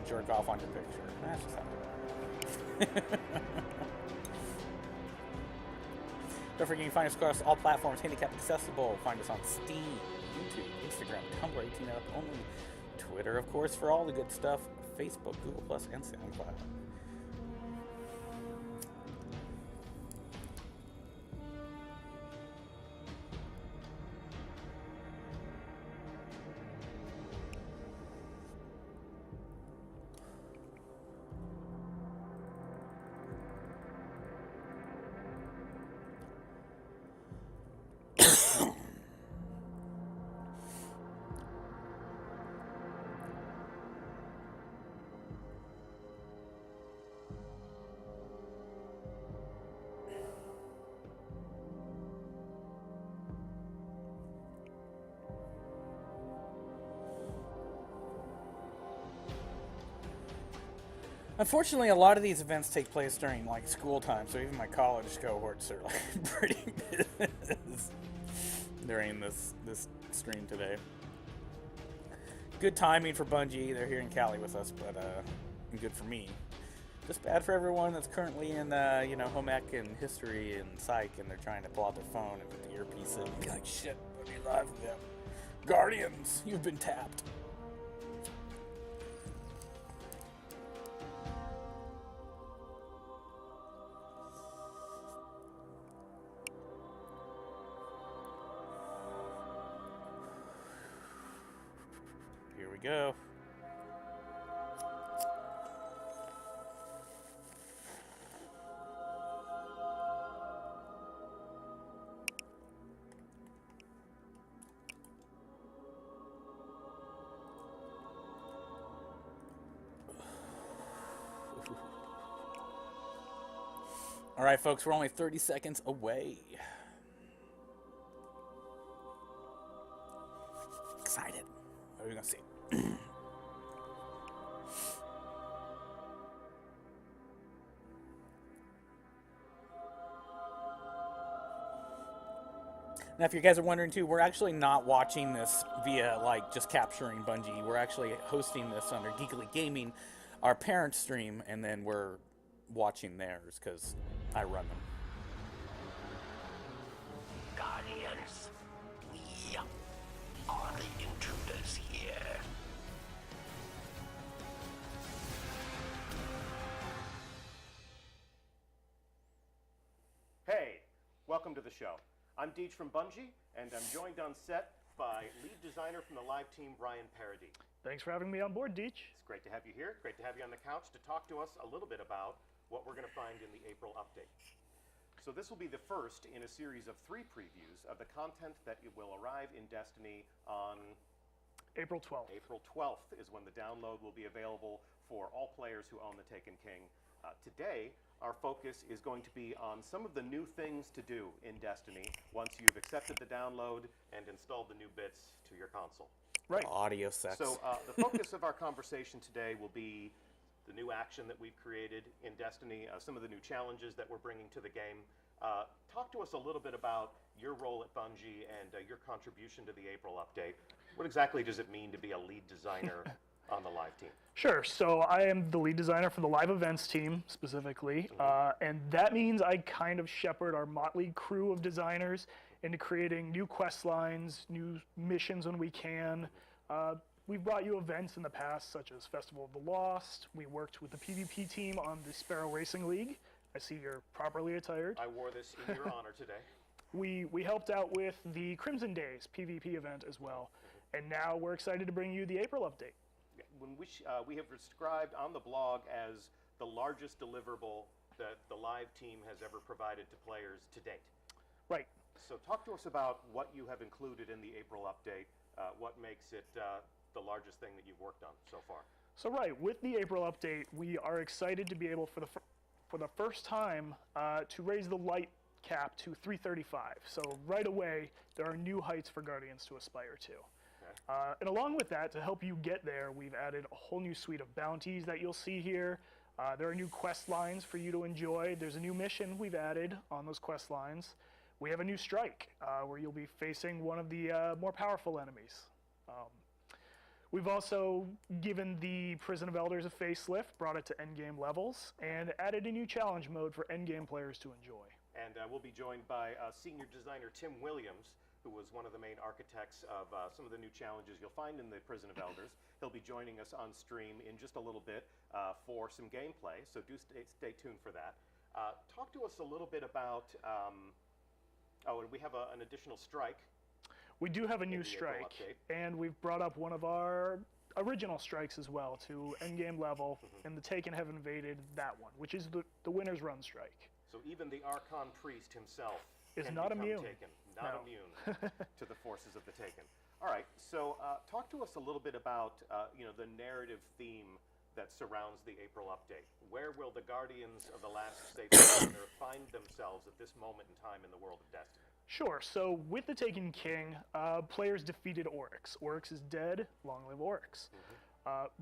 jerk off on your picture. That's just how. Don't forget you can find us across all platforms, handicap accessible. Find us on Steam, YouTube, Instagram, Tumblr, 18 and up only, Twitter, of course, for all the good stuff, Facebook, Google+, and SoundCloud. Unfortunately, a lot of these events take place during like school time, so even my college cohorts are like pretty busy during this stream today. Good timing for Bungie; they're here in Cali with us, but good for me. Just bad for everyone that's currently in home ec and history and psych, and they're trying to pull out their phone and put the earpiece in and be like, "Shit, what are you live with them? Guardians, you've been tapped." Here we go. All right, folks, we're only 30 seconds away. Excited. What are we going to see? Now, if you guys are wondering too, we're actually not watching this via like just capturing Bungie. We're actually hosting this under Geekly Gaming, our parent stream, and then we're watching theirs because I run them. Guardians, we are the intruders here. Hey, welcome to the show. I'm Deej from Bungie, and I'm joined on set by lead designer from the live team, Ryan Parody. Thanks for having me on board, Deej. It's great to have you here. Great to have you on the couch to talk to us a little bit about what we're going to find in the April update. So this will be the first in a series of 3 previews of the content that will arrive in Destiny on April 12th. April 12th is when the download will be available for all players who own the Taken King. Today, our focus is going to be on some of the new things to do in Destiny once you've accepted the download and installed the new bits to your console. Right. Audio sex. So the focus of our conversation today will be the new action that we've created in Destiny, some of the new challenges that we're bringing to the game. Talk to us a little bit about your role at Bungie and your contribution to the April update. What exactly does it mean to be a lead designer on the live team? Sure. So I am the lead designer for the live events team specifically, and that means I kind of shepherd our motley crew of designers into creating new quest lines, new missions when we can. We've brought you events in the past, such as Festival of the Lost. We worked with the PvP team on the Sparrow Racing League. I see you're properly attired. I wore this in your honor today. We helped out with the Crimson Days PvP event as well, and now we're excited to bring you the April update. When we have described on the blog as the largest deliverable that the live team has ever provided to players to date. Right. So talk to us about what you have included in the April update, what makes it the largest thing that you've worked on so far. So right, with the April update, we are excited to be able for the first time to raise the light cap to 335. So right away, there are new heights for Guardians to aspire to. And along with that, to help you get there, we've added a whole new suite of bounties that you'll see here. There are new quest lines for you to enjoy. There's a new mission we've added on those quest lines. We have a new strike where you'll be facing one of the more powerful enemies. We've also given the Prison of Elders a facelift, brought it to endgame levels, and added a new challenge mode for endgame players to enjoy. And we'll be joined by senior designer Tim Williams, who was one of the main architects of some of the new challenges you'll find in the Prison of Elders. He'll be joining us on stream in just a little bit for some gameplay, so do stay tuned for that. Talk to us a little bit about, and we have an additional strike. We do have a new the April strike, update. and we've brought up one of our original strikes as well to endgame level, and the Taken have invaded that one, which is the winner's run strike. So even the Archon Priest himself Is can not become immune. Taken, not No. immune to the forces of the Taken. All right, so talk to us a little bit about the narrative theme that surrounds the April update. Where will the Guardians of the Last Safe find themselves at this moment in time in the world of Destiny? Sure, so with the Taken King, players defeated Oryx. Oryx is dead, long live Oryx.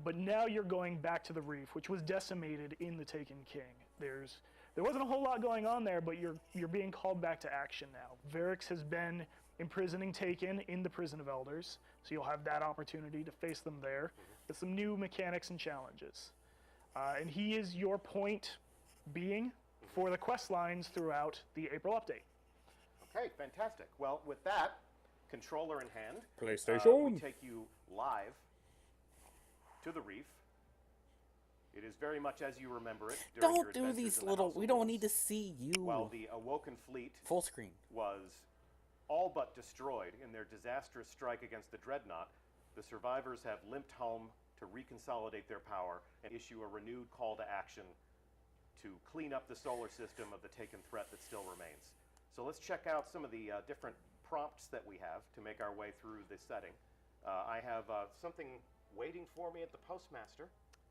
But now you're going back to the Reef, which was decimated in the Taken King. There wasn't a whole lot going on there, but you're being called back to action now. Varix has been imprisoning Taken in the Prison of Elders, so you'll have that opportunity to face them there with some new mechanics and challenges. And he is your point being for the quest lines throughout the April update. Okay, fantastic. Well, with that, controller in hand, PlayStation. we take you live to the Reef. It is very much as you remember it. During your Don't do adventures these in the little. House of We don't Wolves. need to see you. While the Awoken fleet Full screen. was all but destroyed in their disastrous strike against the Dreadnought, the survivors have limped home to reconsolidate their power and issue a renewed call to action to clean up the solar system of the Taken threat that still remains. So let's check out some of the different prompts that we have to make our way through this setting. I have something waiting for me at the Postmaster.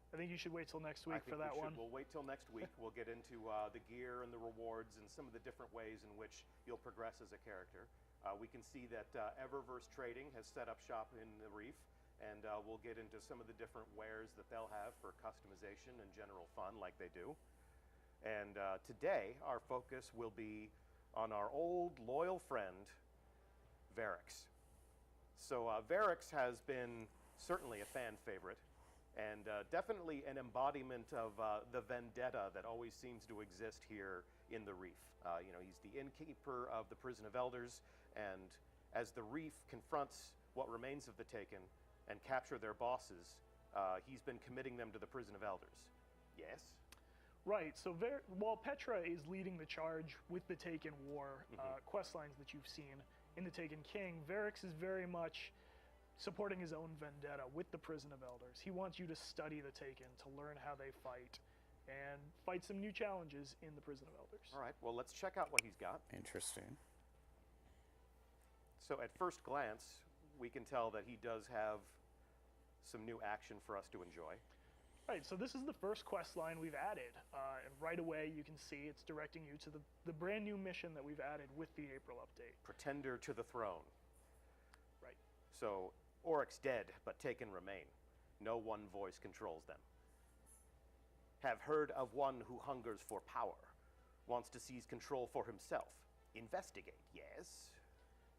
I think you should wait till next week I think for that we one. should. We'll wait till next week. We'll get into the gear and the rewards and some of the different ways in which you'll progress as a character. We can see that Eververse Trading has set up shop in the Reef, and we'll get into some of the different wares that they'll have for customization and general fun like they do. And today, our focus will be on our old loyal friend, Varix. So Varix has been certainly a fan favorite, and definitely an embodiment of the vendetta that always seems to exist here in the Reef. He's the innkeeper of the Prison of Elders, and as the Reef confronts what remains of the Taken and capture their bosses, he's been committing them to the Prison of Elders. Yes? Right, so while Petra is leading the charge with the Taken War quest lines that you've seen in the Taken King, Varix is very much supporting his own vendetta with the Prison of Elders. He wants you to study the Taken, to learn how they fight, and fight some new challenges in the Prison of Elders. All right, well, let's check out what he's got. Interesting. So at first glance, we can tell that he does have some new action for us to enjoy. Right, so this is the first quest line we've added, and right away you can see it's directing you to the brand new mission that we've added with the April update. Pretender to the throne. Right. So, Oryx dead, but Taken remain. No one voice controls them. Have heard of one who hungers for power, wants to seize control for himself. Investigate, yes?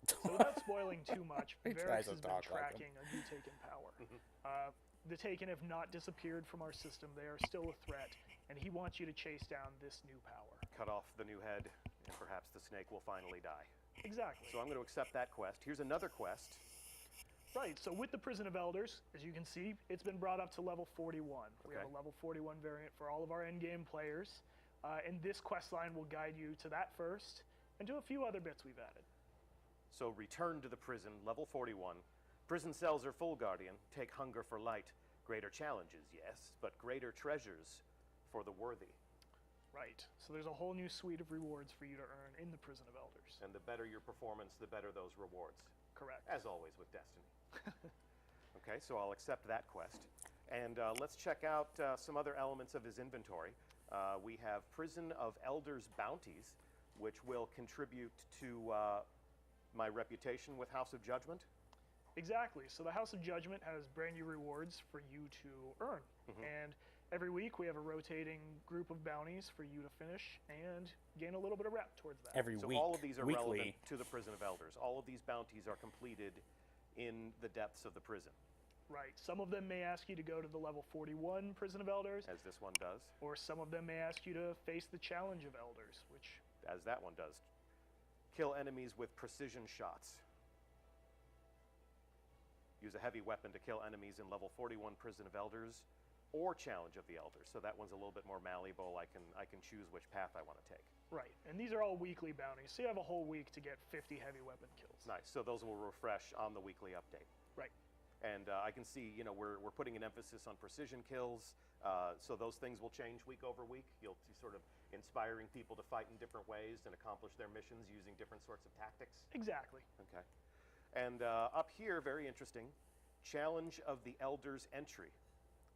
So without spoiling too much, He tries Varix to has been talk like tracking a new Taken power. The Taken have not disappeared from our system. They are still a threat, and he wants you to chase down this new power. Cut off the new head, and perhaps the snake will finally die. Exactly. So I'm going to accept that quest. Here's another quest. Right, so with the Prison of Elders, as you can see, it's been brought up to level 41. We have Okay. a level 41 variant for all of our endgame players, and this quest line will guide you to that first, and to a few other bits we've added. So return to the prison, level 41. Prison cells are full, Guardian. Take hunger for light. Greater challenges, yes, but greater treasures for the worthy. Right, so there's a whole new suite of rewards for you to earn in the Prison of Elders. And the better your performance, the better those rewards. Correct. As always with Destiny. Okay, so I'll accept that quest. And let's check out some other elements of his inventory. We have Prison of Elders bounties, which will contribute to my reputation with House of Judgment. Exactly. So the House of Judgment has brand new rewards for you to earn. And every week we have a rotating group of bounties for you to finish and gain a little bit of rep towards that. Every So week. all of these are relevant weekly. to the Prison of Elders. All of these bounties are completed in the depths of the prison. Right. Some of them may ask you to go to the level 41 Prison of Elders, as this one does, or some of them may ask you to face the Challenge of Elders, which... as that one does. Kill enemies with precision shots. Use a heavy weapon to kill enemies in level 41 Prison of Elders or Challenge of the Elders. So that one's a little bit more malleable. I can choose which path I want to take. Right, and these are all weekly bounties, so you have a whole week to get 50 heavy weapon kills. Nice. So those will refresh on the weekly update. Right. And I can see, we're putting an emphasis on precision kills. So those things will change week over week. You'll be sort of inspiring people to fight in different ways and accomplish their missions using different sorts of tactics. Exactly. Okay. And up here, very interesting, Challenge of the Elders entry.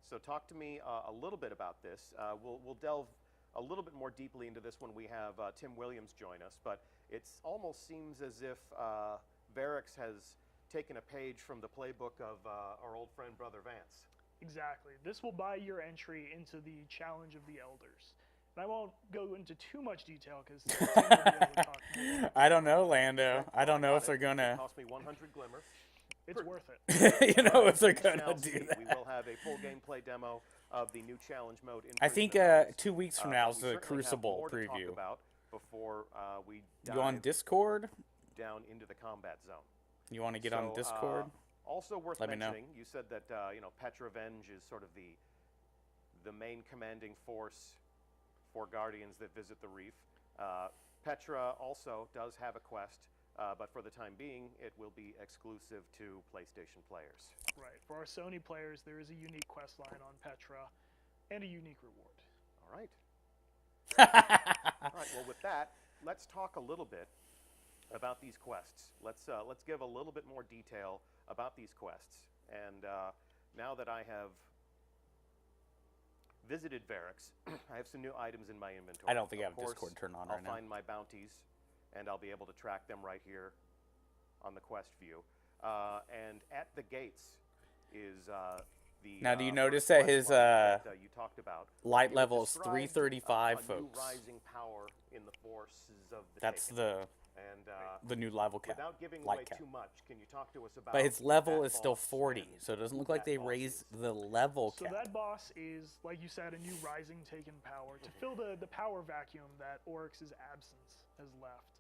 So talk to me a little bit about this. We'll delve a little bit more deeply into this when we have Tim Williams join us, but it almost seems as if Varix has taken a page from the playbook of our old friend Brother Vance. Exactly. This will buy your entry into the Challenge of the Elders. And I won't go into too much detail because Tim will be able to talk more. I don't know, Lando. I don't know if they're It gonna. cost me 100 glimmer. It's worth it. If they're Shall gonna see. do that. We will have a full gameplay demo of the new challenge mode. In I think Prison of Elders. 2 weeks from But now we is the certainly have Crucible more to talk preview. about before we dive You on Discord? down into the combat zone. You want to get on So, Discord? Also worth Let me know. mentioning, you said that Petravenge is sort of the main commanding force for Guardians that visit the Reef. Petra also does have a quest, but for the time being, it will be exclusive to PlayStation players. Right. For our Sony players, there is a unique quest line on Petra and a unique reward. All right. All right. Well, with that, let's talk a little bit about these quests. Let's give a little bit more detail about these quests. And now that I have visited Varix, I have some new items in my inventory. I don't think I Of have course, Discord turned on I'll right now. find my bounties, and I'll be able to track them right here on the quest view. And at the gates is the. Now, do you first notice that quest his, line that you talked about? light You level is described, 335, a folks. new rising power in the forces of the That's Taken. the And new level cap. without giving light away cap. too much, can you talk to us about? But his level that is still boss 40, and so it doesn't look who like that they boss raised is? the level So cap. that boss is, like you said, a new rising taken power to fill the power vacuum that Oryx's absence has left.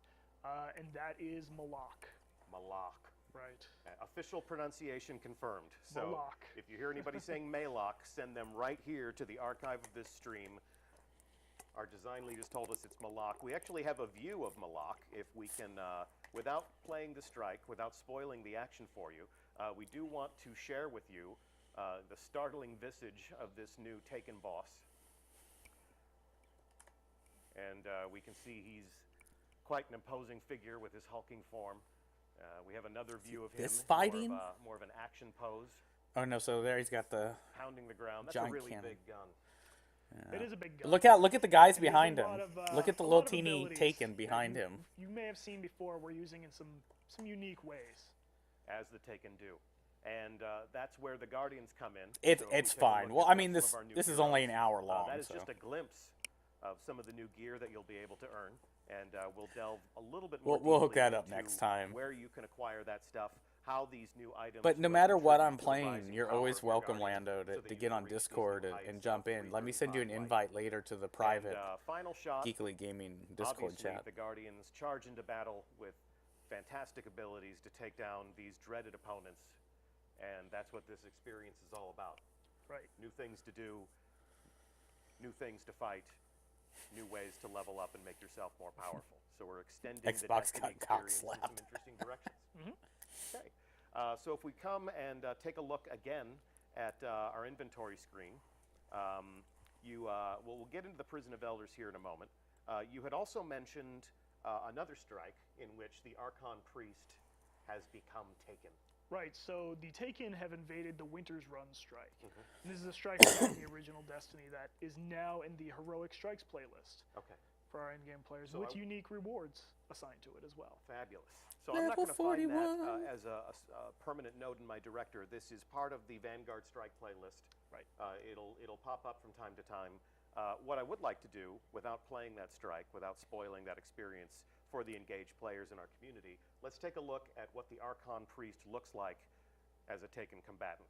And that is Malak. Malak. Right. Official pronunciation confirmed. So Malak. if you hear anybody saying Malak, send them right here to the archive of this stream. Our design lead has told us it's Malak. We actually have a view of Malak. If we can, without playing the strike, without spoiling the action for you, we do want to share with you the startling visage of this new Taken boss. And we can see he's quite an imposing figure with his hulking form. We have another view of him, This fighting? more of an action pose, Oh no, so there he's got the. pounding the ground. That's Giant a really cannon. big gun. It is a big gun. Look at the guys And there's a behind him. lot of, Look at the a little lot of teeny abilities Taken that behind you- him. You may have seen before we're using in some unique ways. As the Taken do. And that's where the Guardians come in. It's So if we it's take a look fine. at Well, I mean some of this our new this is only an heroes, hour long. that is so. just a glimpse of some of the new gear that you'll be able to earn, and we'll delve a little bit more. We'll hook deeply that up into next time. Where you can acquire that stuff, how these new items. But no will matter what contribute I'm to the playing, rising you're power always of your welcome, Guardians, Lando, so that to you get can on reach these Discord new and heights jump of in. Let me send you an 335 light. invite later to the private And, final shot. Geekly Gaming Discord Obviously, chat. the Guardians charge into battle with fantastic abilities to take down these dreaded opponents, and that's what this experience is all about. Right. New things to do, new things to fight, new ways to level up and make yourself more powerful. So we're extending the Xbox Destiny got cock experience in some slapped. interesting directions. Okay. So if we come and take a look again at our inventory screen, we'll get into the Prison of Elders here in a moment. You had also mentioned another strike in which the Archon Priest has become taken. Right, so the Taken have invaded the Winter's Run strike. Mm-hmm. And this is a strike from the original Destiny that is now in the Heroic Strikes playlist Okay. for our in-game players, So with unique rewards assigned to it as well. Fabulous. So I'm not Level going to find that 41. as a permanent note in my director. This is part of the Vanguard Strike playlist. Right. It'll pop up from time to time. What I would like to do, without playing that strike, without spoiling that experience for the engaged players in our community, let's take a look at what the Archon Priest looks like as a Taken combatant.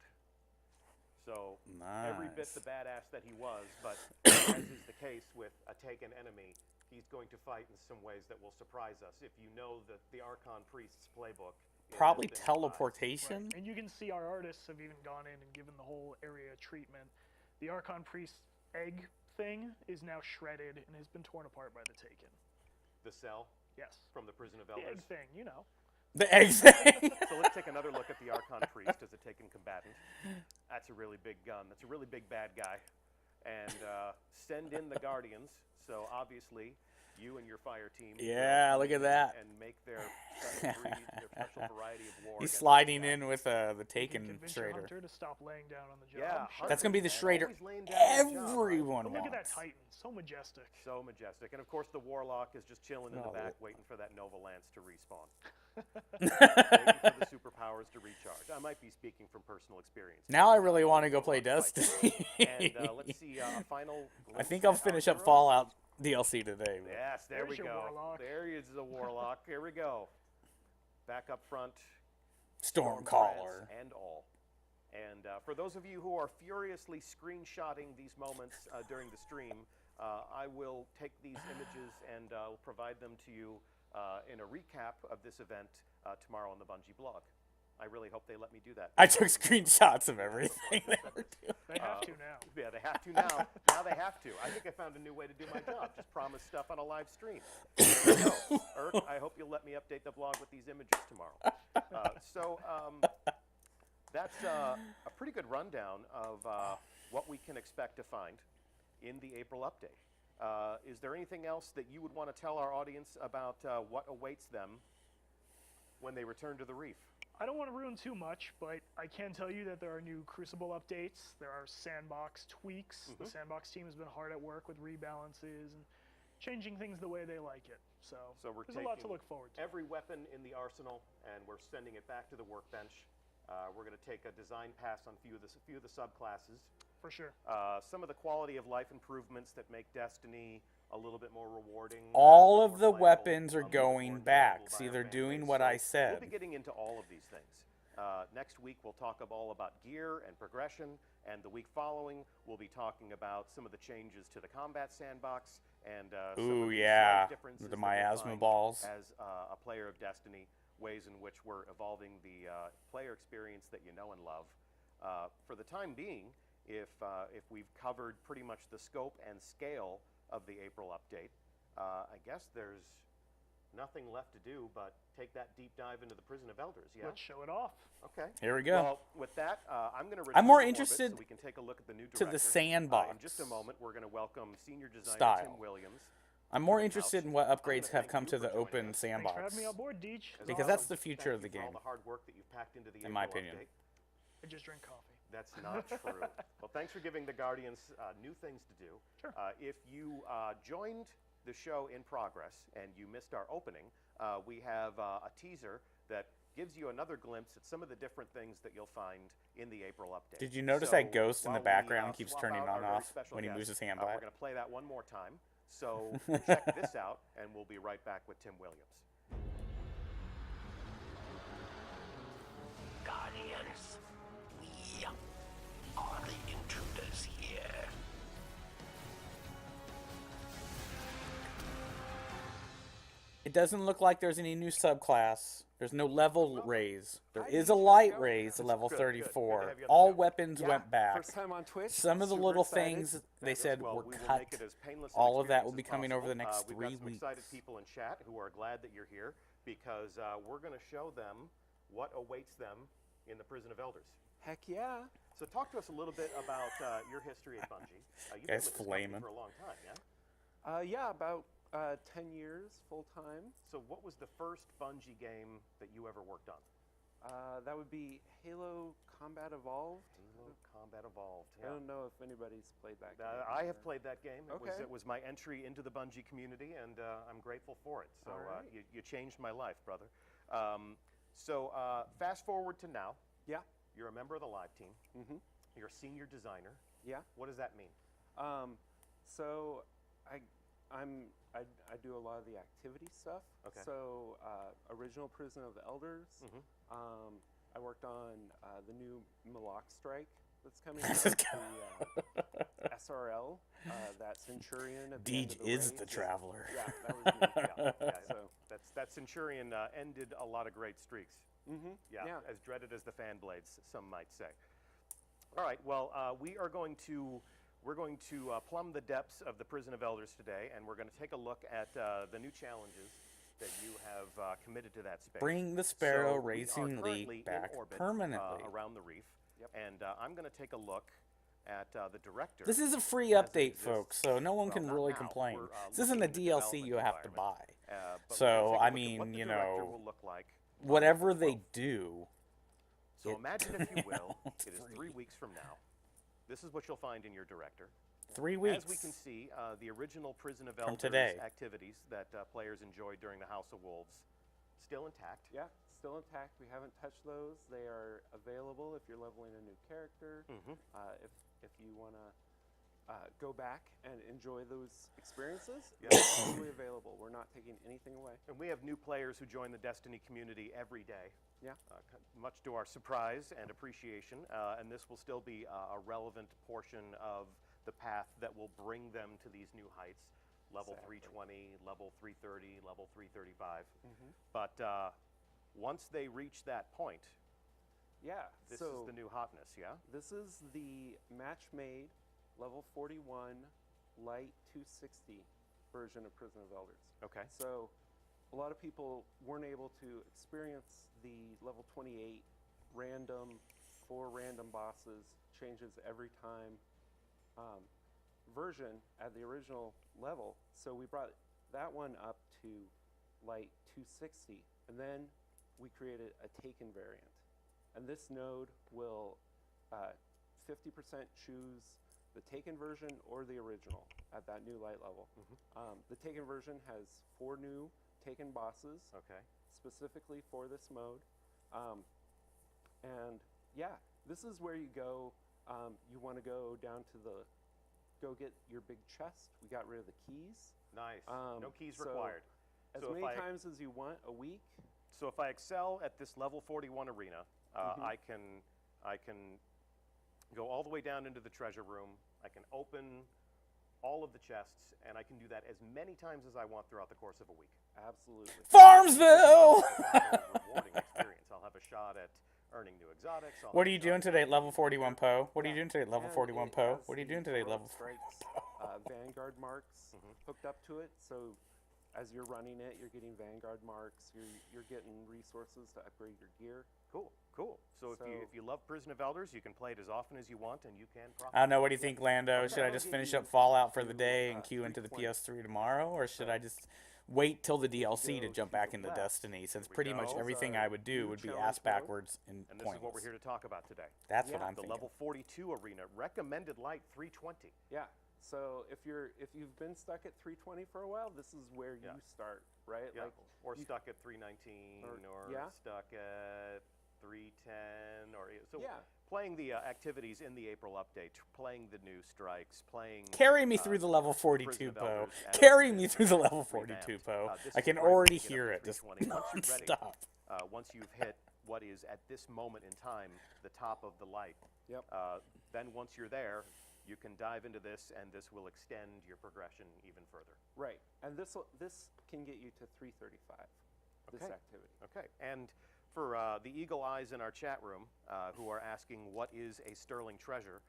So Nice. every bit the badass that he was, but as is the case with a taken enemy, he's going to fight in some ways that will surprise us. If you know the Archon Priest's playbook, in Probably Destiny 5. teleportation. Right. And you can see our artists have even gone in and given the whole area treatment. The Archon Priest egg thing is now shredded and has been torn apart by the Taken. The cell Yes. from the Prison of The Elders. egg thing, you know. The egg thing. So let's take another look at the Archon Priest as a taken combatant. That's a really big gun. That's a really big bad guy. And send in the Guardians. So obviously, you and your fire team. Yeah, will look at come in that. And make their special breed, their special variety of war. He's against sliding the in with the You Taken can convince your Schrader. hunter to stop laying down on the job. Yeah, Sure. That's gonna be the man, Schrader always laying down on the job, right? everyone But look at that wants. Titan, so majestic. So majestic. And of course, the Warlock is just chilling in the Oh. back, waiting for that Nova Lance to respawn. Waiting for the superpowers to recharge. I might be speaking from personal experience. Now I really want to go play Warlock fight. Destiny. And let's see a final. I glimpse think I'll at our finish up hero. Fallout DLC today. but- Yes, there There's we your go. Warlock. There is the Warlock. Here we go. Back up front. Stormcaller. And all. And for those of you who are furiously screenshotting these moments during the stream, I will take these images and provide them to you in a recap of this event tomorrow on the Bungie blog. I really hope they let me do that. I took screenshots of everything they were doing. They have to now. Yeah, they have to now. Now they have to. I think I found a new way to do my job. Just promise stuff on a live stream. There we go. Irk, I hope you'll let me update the blog with these images tomorrow. That's a pretty good rundown of what we can expect to find in the April update. Is there anything else that you would want to tell our audience about what awaits them when they return to the Reef? I don't want to ruin too much, but I can tell you that there are new Crucible updates. There are sandbox tweaks. The sandbox team has been hard at work with rebalances and changing things the way they like it. So we're there's a lot to taking look forward to. every weapon in the arsenal, and we're sending it back to the workbench. We're going to take a design pass on a few of the subclasses. For sure. Some of the quality of life improvements that make Destiny a little bit more rewarding. All more of the playable, weapons are a little bit more going enjoyable back. by See, our they're fan doing base. what So I said. We'll be getting into all of these things. Next week, we'll talk all about gear and progression, and the week following, we'll be talking about some of the changes to the combat sandbox and some Ooh, of the yeah, slight differences the that we'll miasma find balls. as a player of Destiny, ways in which we're evolving the player experience that you know and love. For the time being, if we've covered pretty much the scope and scale of the April update, I guess there's nothing left to do but take that deep dive into the Prison of Elders, yeah? Let's show it off. Okay. Here we go. Well, with that, I'm going to I'm more return to orbit interested so we can take a look at the new to director. the sandbox In just a moment, we're going to welcome senior designer style. Tim Williams. I'm more interested in what I'm upgrades gonna have thank come you to for the joining open us. Thanks for sandbox. having me on board, Deej. As Because always, that's the future thank of the you for all game. the hard work that you've packed into the In my April opinion. update. I just drink coffee. That's not true. Well, thanks for giving the Guardians new things to do. Sure. If you joined the show in progress and you missed our opening, we have a teaser that gives you another glimpse at some of the different things that you'll find in the April update. Did you notice So that ghost in the while we, background keeps swap turning out on our and very off special when he guest, moves his hand we're back? going to play that one more time. So check this out, and we'll be right back with Tim Williams. Guardians, we are the intruders here. It doesn't look like there's any new subclass. There's no level raise. There is a light raise at level Good, good. Good to 34. have you on the All show. weapons went back. First time on Twitch. Some of the Super little excited. things they said Well, were we will cut. make it as painless an All of that will experience be as coming over the possible. next We've 3 got some weeks. excited people in chat who are glad that you're here because we're going to show them what awaits them in the Prison of Elders. Heck yeah. So talk to us a little bit about your history at Bungie. You've Guy's been with this company flaming. for a long time, yeah? Yeah, about 10 years full time. So what was the first Bungie game that you ever worked on? That would be Halo Combat Evolved. Halo Combat Evolved. I Yeah. don't know if anybody's played that game. I have played that game. Okay. It was my entry into the Bungie community, and I'm grateful for it. So All right. you changed my life, brother. So fast forward to now. Yeah. You're a member of the live team. Mm-hmm. You're a senior designer. Yeah. What does that mean? So I do a lot of the activity stuff. Okay. So original Prison of the Elders. Mhm. I worked on the new Malak Strike that's coming out. The SRL, that Centurion at the end Deej of the is race. the traveler. Yeah, that was neat. Yeah, So, that Centurion ended a lot of great streaks. Yeah, yeah. as dreaded as the fan blades, some might say. All right, well, we're going to plumb the depths of the Prison of Elders today, and we're going to take a look at the new challenges that you have committed to that space. Bring the Sparrow So we are Racing currently League in back orbit, permanently. around the reef, Yep. and I'm going to take a look at the director. This is a free as it update, exists. folks, so no one Well, can not really now. complain. We're, This isn't a looking at the DLC development you have to buy. environment. But So, we're gonna take a I look at mean, what the you director know, will look like on whatever April they 12th. do. So imagine, if you will, it is free. 3 weeks from now. This is what you'll find in your director. 3 weeks. As we can see, the original Prison of From Elders today. activities that players enjoyed during the House of Wolves, still intact. Yeah, still intact. We haven't touched those. They are available if you're leveling a new character. If you want to go back and enjoy those experiences, it's totally available. We're not taking anything away. And we have new players who join the Destiny community every day. Yeah. Much to our surprise and appreciation, and this will still be a relevant portion of the path that will bring them to these new heights, level Exactly. 320, level 330, level 335. But once they reach that point, Yeah. this so is the new hotness, yeah? this is the match-made level 41 light 260 version of Prison of Elders. Okay. So a lot of people weren't able to experience the level 28 random, 4 random bosses, changes every time version at the original level. So we brought that one up to light 260, and then we created a Taken variant. And this node will 50% choose the Taken version or the original at that new light level. The Taken version has 4 new Taken bosses Okay. specifically for this mode. And yeah, this is where you go. You want to go down to go get your big chest. We got rid of the keys. Nice. No keys so required. As So if many times as you want a week. So if I excel at this level 41 arena, I can go all the way down into the treasure room. I can open all of the chests, and I can do that as many times as I want throughout the course of a week. Absolutely. Farmsville! Rewarding experience. I'll have a shot at earning new exotics. I'll What have are a you shot doing at today at level 41 Poe? What are you Yeah. doing today at level And 41 it Poe? has What are you the doing today at heroic level strikes, Vanguard marks hooked up to it. So as you're running it, you're getting Vanguard marks. You're getting resources to upgrade your gear. Cool, cool. So So- if you love Prison of Elders, you can play it as often as you want, and you can profit. I don't know. What do you think, Lando? Should I That'll just get finish you up Fallout for the to, day and queue into the 320. PS3 tomorrow, or should I just wait till the DLC to Go jump to back the into left. Destiny? Since we pretty much go. everything I would do New would be challenge ass mode. backwards and And this is what we're pointless. here to talk about today. That's what Yeah. I'm The thinking. level 42 arena, recommended light 320. Yeah. So if you've been stuck at 320 for a while, this is where Yeah. you start, right? Yeah. Like Or you- stuck at 319, or yeah. stuck at 310, or so Yeah. playing the activities in the April update, playing the new strikes, playing. Carry me through the level Prison 42, of Poe. Elders as Carry it's me been through the level revamped. 42, Poe. This I is can where you already get up hear to it just 320. Once you're ready, non-stop. once you've hit what is at this moment in time the top of the light, Yep. then once you're there, you can dive into this, and this will extend your progression even further. Right. And this can get you to 335. This Okay. activity. Okay, and for the eagle eyes in our chat room who are asking what is a sterling treasure,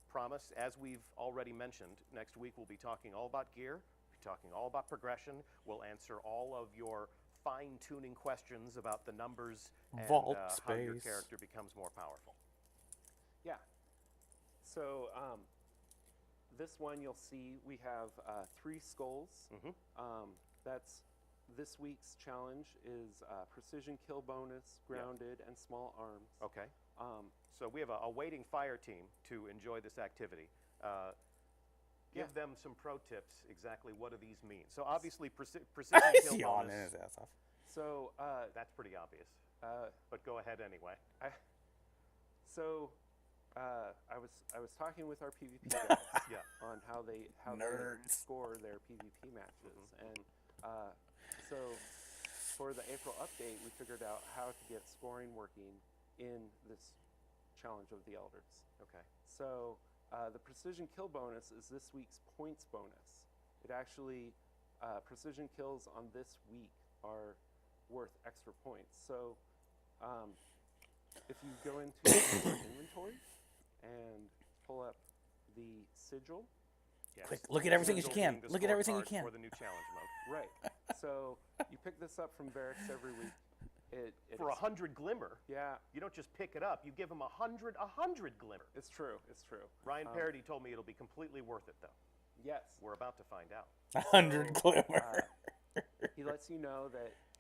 promise, as we've already mentioned, next week we'll be talking all about gear, we'll be talking all about progression, we'll answer all of your fine-tuning questions about the numbers and Vault how your space. character becomes more powerful. Yeah. So this one you'll see we have 3 skulls. That's this week's challenge is precision kill bonus, grounded, and small arms. Okay, so we have a waiting fire team to enjoy this activity. Give them some pro tips, exactly what do these mean? So obviously precision He's kill yawning bonus, his ass off. So that's pretty obvious, uh, but go ahead anyway. So I was talking with our PvP guys Yeah. on how they Nerds. score their PvP matches, and so for the April update, we figured out how to get scoring working in this Challenge of the Elders. Okay. So the precision kill bonus is this week's points bonus. It actually, precision kills on this week are worth extra points. So if you go into your inventory and pull up the sigil, Yes. Quick, look at everything as you Sigil can. being the Look at everything you scorecard can. for the new challenge mode. right. So you pick this up from Varix every week. For 100 glimmer, Yeah, you don't just pick it up. You give them 100 glimmer. it's true. It's true. Ryan Parody told me it'll be completely worth it, though. Yes. We're about to find out. 100 glimmer. He lets you know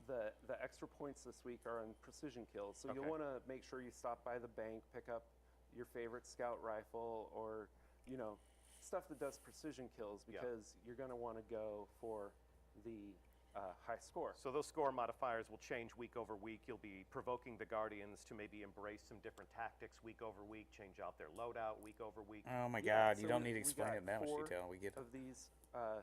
that the extra points this week are on precision kills. So Okay. you'll want to make sure you stop by the bank, pick up your favorite scout rifle, or stuff that does precision kills, Yeah. because you're going to want to go for the high score. So those score modifiers will change week over week. You'll be provoking the Guardians to maybe embrace some different tactics week over week, change out their loadout week over week. Oh my Yeah, God! You so don't need to we explain got it in that much 4 detail. We get it. of these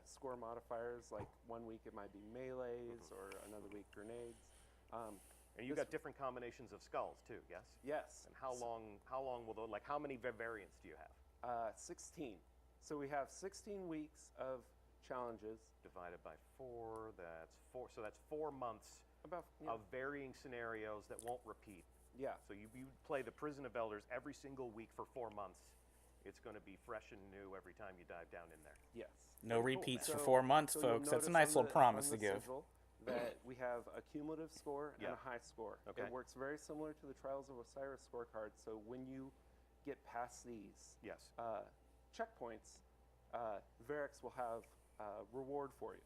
score modifiers. Like one week it might be melees, or another week grenades. And you got different combinations of skulls too, yes? Yes. And how long will those, like how many variants do you have? 16. So we have 16 weeks of challenges. Divided by 4, so that's 4 months About of varying scenarios that won't repeat. yeah. So you play the Prison of Elders every single week for 4 months. It's going to be fresh and new every time you dive down in there. Yes. No Very cool, repeats man. for 4 months, So you'll folks. That's a notice nice on little promise on to the give. sigil that we have a cumulative score and Yeah. a high score. Okay. It works very similar to the Trials of Osiris scorecard. So when you get past these Yes. checkpoints, Varix will have reward for you.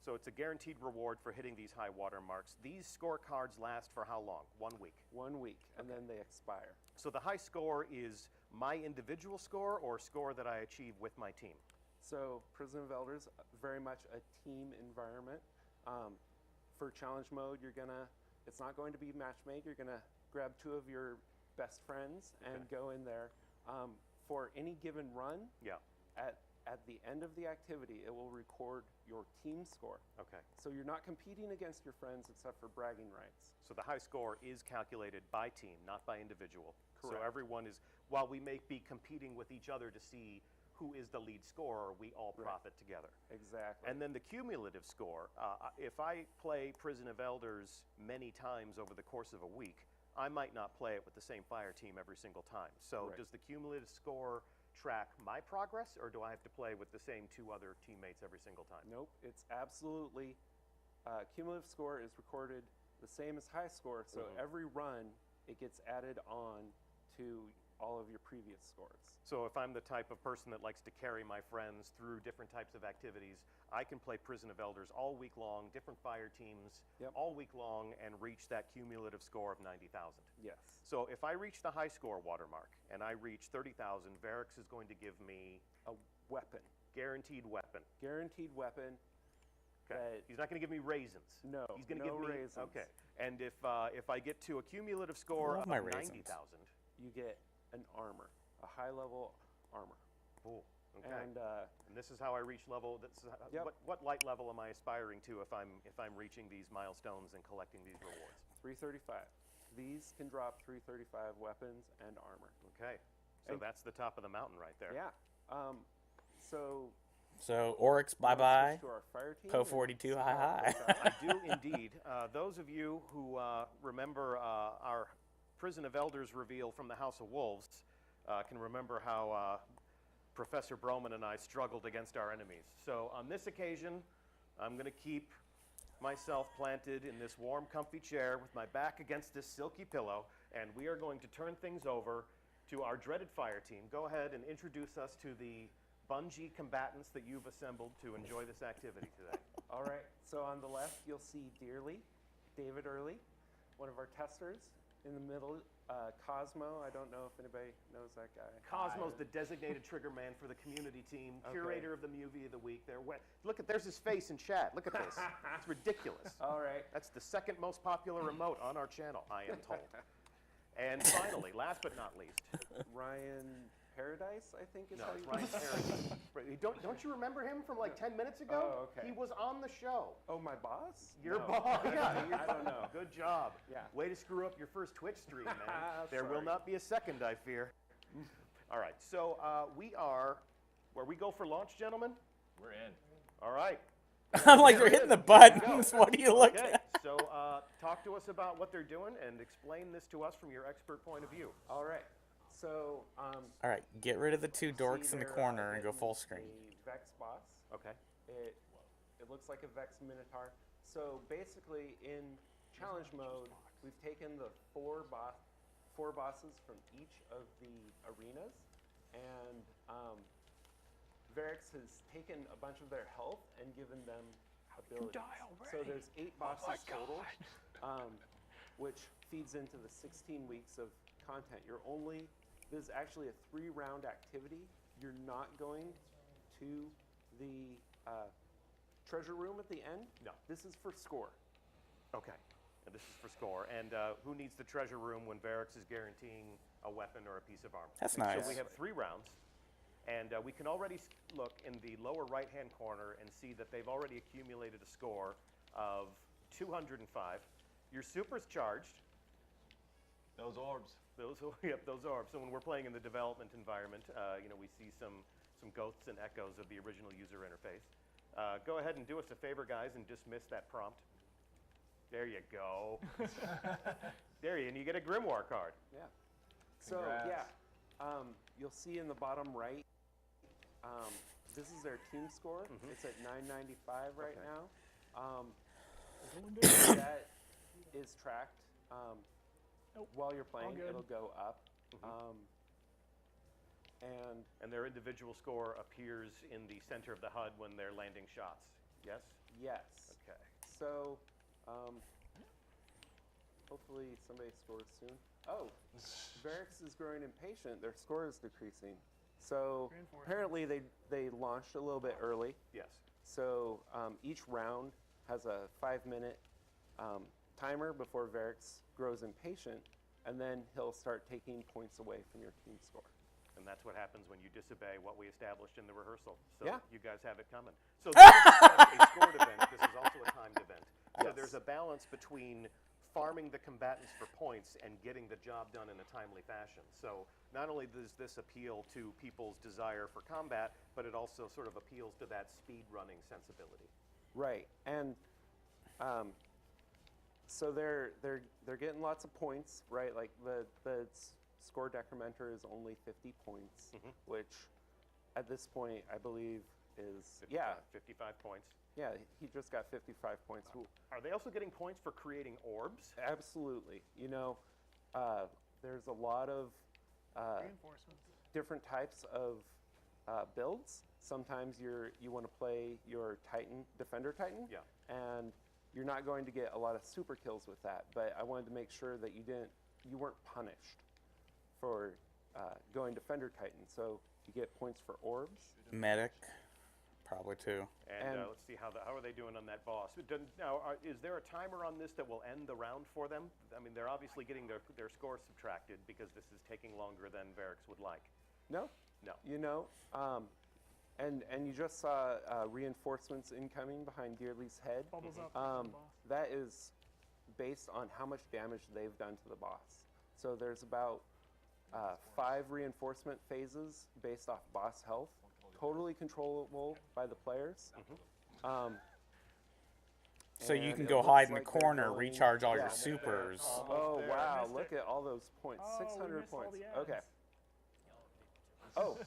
So it's a guaranteed reward for hitting these high water marks. These scorecards last for how long? 1 week. 1 week, and then they expire. So the high score is my individual score or score that I achieve with my team? So Prison of Elders, very much a team environment. For challenge mode, it's not going to be match made. You're gonna grab 2 of your best friends and go in there. For any given run, Yeah. at the end of the activity, it will record your team score. Okay. So you're not competing against your friends except for bragging rights. So the high score is calculated by team, not by individual. Correct. So everyone is, while we may be competing with each other to see who is the lead scorer, we all profit together. Exactly. And then the cumulative score, if I play Prison of Elders many times over the course of a week, I might not play it with the same fire team every single time. So Right. does the cumulative score track my progress, or do I have to play with the same 2 other teammates every single time? Nope, it's absolutely, cumulative score is recorded the same as high score, so every run, it gets added on to all of your previous scores. So if I'm the type of person that likes to carry my friends through different types of activities, I can play Prison of Elders all week long, different fire teams, Yep. all week long, and reach that cumulative score of 90,000. Yes. So if I reach the high score watermark and I reach 30,000, Varix is going to give me A weapon. guaranteed weapon. Guaranteed weapon. Okay. He's not going to give me raisins. No, He's going to no give me raisins. Okay. And if I get to a cumulative score love of my raisins. 90,000, You get an armor, a high-level armor. cool. Okay. And And this is how I reach level. This is how, Yep. what light level am I aspiring to if I'm reaching these milestones and collecting these rewards? 335. These can drop 335 weapons and armor. Okay, so And- that's the top of the mountain right there. Yeah. So So Oryx, bye wanna bye. switch to our fire team Po and 42, see hi how it hi. plays out? I do indeed. Those of you who remember our Prison of Elders reveal from the House of Wolves can remember how Professor Broman and I struggled against our enemies. So on this occasion, I'm going to keep myself planted in this warm, comfy chair with my back against this silky pillow, and we are going to turn things over to our dreaded fire team. Go ahead and introduce us to the Bungie combatants that you've assembled to enjoy this activity today. All right. So on the left, you'll see Dearly, David Early, one of our testers. In the middle, Cosmo. I don't know if anybody knows that guy. Cosmo's the designated trigger man for the community team, Okay. curator of the movie of the week. Look at, there's his face in chat. Look at this. It's ridiculous. All right. That's the second most popular remote on our channel, I am told. And finally, last but not least, Ryan Paradise, I think is no, how it's you Ryan Paradise. Don't you remember him from like 10 minutes ago? Oh, okay. He was on the show. Oh, my boss? Your No. boss. Yeah, I don't know. Good job. Yeah. Way to screw up your first Twitch stream, man. There will Sorry. not be a second, I fear. All right, so we are where we go for launch, gentlemen. We're in. All right. I'm like, they're hitting the buttons. What do you look Okay, at? so talk to us about what they're doing and explain this to us from your expert point of view. All right. So, All right, get rid of the two dorks in the corner and go full screen. A Vex boss. Okay. It looks like a Vex Minotaur. So basically, in challenge mode, we've taken the four bosses from each of the arenas, and Varix has taken a bunch of their health and given them abilities. So there's 8 bosses total, which feeds into the 16 weeks of content. This is actually a 3-round activity. You're not going to the treasure room at the end. No. This is for score. Okay. And this is for score. And who needs the treasure room when Varix is guaranteeing a weapon or a piece of armor? That's nice. So we have 3 rounds. And we can already look in the lower right-hand corner and see that they've already accumulated a score of 205. Your super's charged. Those orbs. Those orbs. So when we're playing in the development environment, we see some ghosts and echoes of the original user interface. Go ahead and do us a favor, guys, and dismiss that prompt. There you go. And you get a Grimoire card. Yeah. So Congrats. yeah, you'll see in the bottom right. This is their team score. It's at 995 right Okay. now. That is tracked. Nope. While you're playing, good. it'll go up. And their individual score appears in the center of the HUD when they're landing shots. Yes? Yes. Okay. So, hopefully somebody scores soon. Oh, Varix is growing impatient. Their score is decreasing. So apparently they launched a little bit early. Yes. So each round has a 5-minute timer before Varix grows impatient, and then he'll start taking points away from your team score. And that's what happens when you disobey what we established in the rehearsal. So Yeah. you guys have it coming. So this is a scored event. This is also a timed event. So Yes. there's a balance between farming the combatants for points and getting the job done in a timely fashion. So not only does this appeal to people's desire for combat, but it also sort of appeals to that speed running sensibility. Right, and so they're getting lots of points, right? Like the score decrementer is only 50 points, which at this point I believe is 55 points. Yeah, he just got 55 points. Are they also getting points for creating orbs? Absolutely. There's a lot of different types of builds. Sometimes you want to play your Titan, Defender Titan, Yeah. and you're not going to get a lot of super kills with that. But I wanted to make sure that you weren't punished for going Defender Titan. So you get points for orbs. Medic, probably too. And let's see how are they doing on that boss. Now, is there a timer on this that will end the round for them? I mean, they're obviously getting their score subtracted because this is taking longer than Varix would like. No. No. And you just saw reinforcements incoming behind Dearly's head. Bubbles up. That is based on how much damage they've done to the boss. So there's about 5 reinforcement phases based off boss health, totally controllable by the players. So you And can it go looks hide in the like they're corner, going- recharge all yeah. your supers. Oh there. wow! Missed Look it. at all those points. Oh, we 600 missed all points. the Okay. ads. Oh,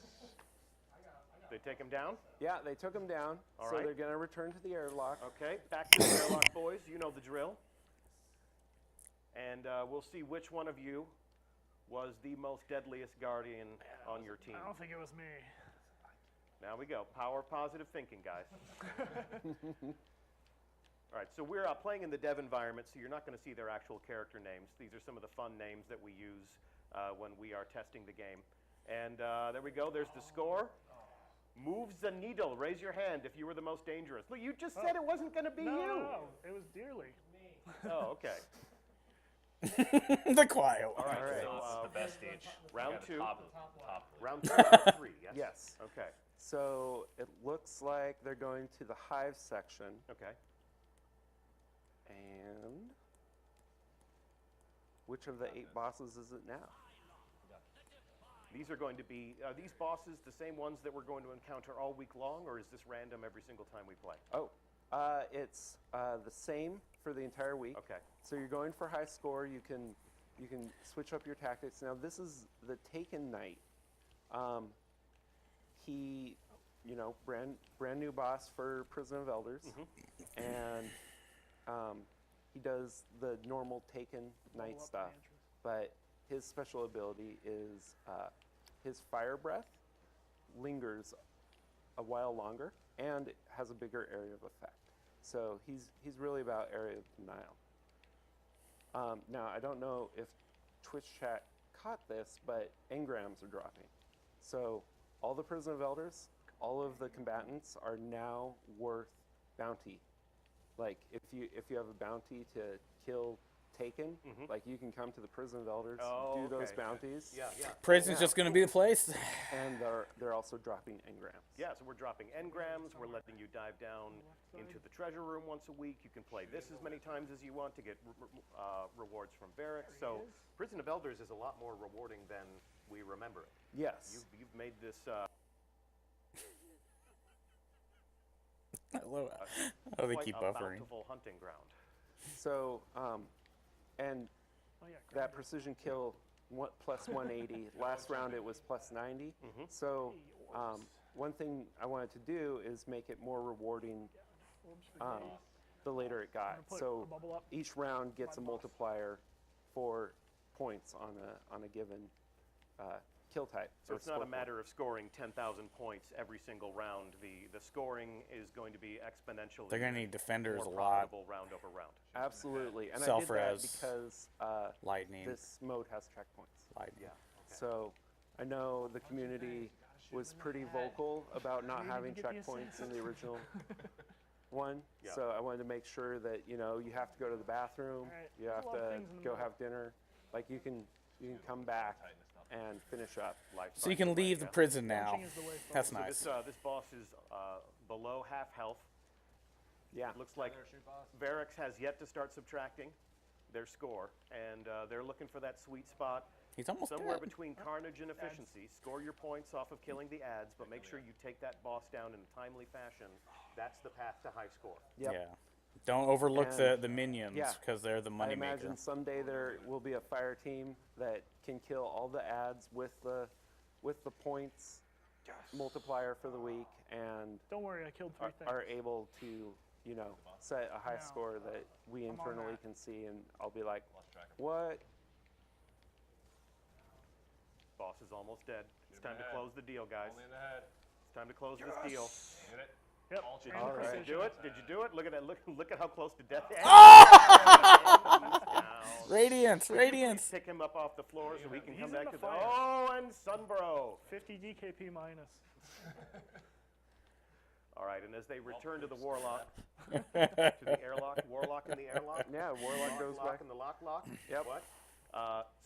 They take him down? yeah, they took him down. All so right. they're going to return to the airlock. Okay, back to the airlock, boys. You know the drill. And we'll see which one of you was the most deadliest guardian on your team. I don't think it was me. Now we go. Power positive thinking, guys. All right, so we're playing in the dev environment, so you're not going to see their actual character names. These are some of the fun names that we use when we are testing the game. And there we go. There's the score. Moves the needle. Raise your hand if you were the most dangerous. Look, you just said it wasn't going to be you. No, it was Dearly. Oh, okay. The quiet one. All right, All right. so It's the best stage. round Yeah, the two. top. round 2 out of 3, yes? Yes. Okay. So it looks like they're going to the hive section. Okay. And which of the 8 bosses is it now? These are going to be, are these bosses the same ones that we're going to encounter all week long, or is this random every single time we play? Oh, it's the same for the entire week. Okay. So you're going for high score. You can switch up your tactics. Now this is the Taken Knight. He, brand new boss for Prison of Elders, and he does the normal Taken Knight stuff, but his special ability is his fire breath lingers a while longer and has a bigger area of effect. So he's really about area of denial. Now I don't know if Twitch chat caught this, but engrams are dropping. So all the Prison of Elders, all of the combatants are now worth bounty. Like if you have a bounty to kill Taken, like you can come to the Prison of Elders, do those bounties. Yeah, yeah. Prison's just going to be the place. And they're also dropping engrams. Yeah, so we're dropping engrams, we're letting you dive down into the treasure room once a week. You can play this as many times as you want to get rewards from barracks. So Prison of Elders is a lot more rewarding than we remember it. Yes. You've made this I love how they quite keep a buffering. bountiful hunting ground. So, and that precision kill plus 180. Last round it was plus 90. So, one thing I wanted to do is make it more rewarding the later it got. So each round gets a multiplier for points on a given kill type. So it's not a matter of scoring 10,000 points every single round. The scoring is going to be exponentially. They're going to need defenders more a lot. profitable round over round. Absolutely, and Self-res, I did that because lightning. this mode has checkpoints. Lightning. Yeah. So I know the community was pretty vocal about not having checkpoints in the original one. Yeah. So I wanted to make sure that you have to go to the bathroom, you have to go have dinner, like you can come back and finish up. So you can leave the prison now. That's nice. So this boss is below half health. Yeah. It looks like Varix has yet to start subtracting their score, and they're looking for that sweet spot. He's almost somewhere dead. between carnage and efficiency. Score your points off of killing the ads, but make sure you take that boss down in a timely fashion. That's the path to high score. Yep. Yeah. Don't overlook And the minions yeah, because they're the I money imagine maker. someday there will be a fire team that can kill all the ads with the points multiplier for the week, and Don't worry, I killed 3 things. are able to set a high score that we internally can see, and I'll be like, what? Boss is almost dead. It's time to close the deal, guys. Only in the head. It's time to close this deal. Get it? Yep. Did and you, All right. did you do it? Did you do it? Look at that. Look at how close to death. Radiance, radiance. Pick him up off the floor so we can He's come in back the to the. fire. Oh, and Sunbro. 50 DKP minus. All right, and as they return to the warlock, to the airlock, warlock in the airlock. Yeah, warlock goes lock back. in the lock. Yep. What?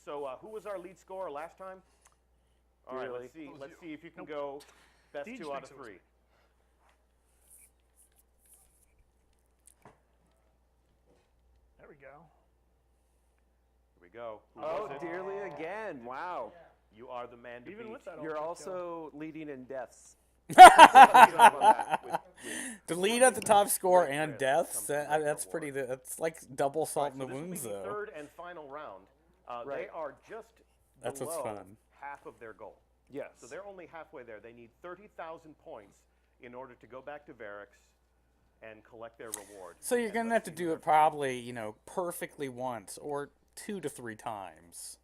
So who was our lead scorer last time? All right, Really? let's see. Let's see if you can go best Deej 2 out of thinks it was 3. There we go. Here we go. Who Oh, was it? dearly again! Wow. You are the man to Even beat. with that, You're ultimate kill. also leading in deaths. To lead at the top score and deaths, that's pretty. That's like double salt in the So this will be wounds, the though. third and final round. They Right. are just That's what's below fun. half of their goal. Yes. So they're only halfway there. They need 30,000 points in order to go back to Varix and collect their reward. So you're gonna have to do it probably, perfectly once or 2 to 3 times,